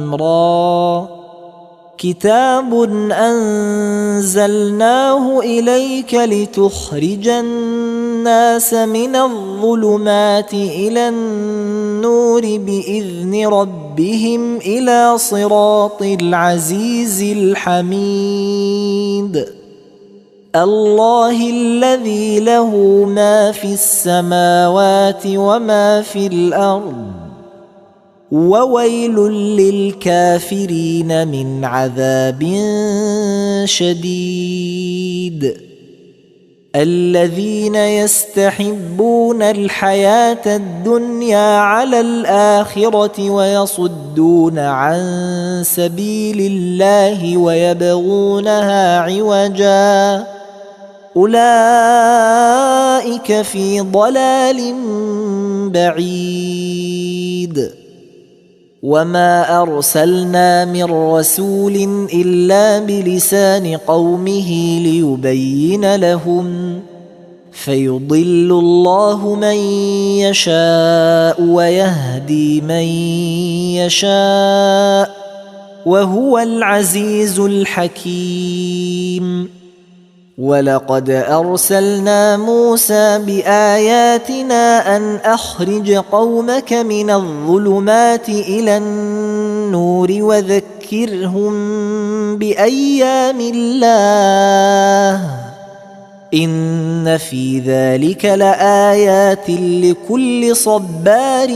أمرا كتاب أنزلناه إليك لتخرج الناس من الظلمات إلى النور بإذن ربهم إلى صراط العزيز الحميد الله الذي له ما في السماوات وما في الأرض وويل للكافرين من عذاب شديد الذين يستحبون الحياة الدنيا على الآخرة ويصدون عن سبيل الله ويبغونها عوجا أولئك في ضلال بعيد وما أرسلنا من رسول إلا بلسان قومه ليبين لهم فيضل الله من يشاء ويهدي من يشاء وهو العزيز الحكيم ولقد أرسلنا موسى بآياتنا أن أخرج قومك من الظلمات إلى النور وذكرهم بأيام الله إن في ذلك لآيات لكل صبار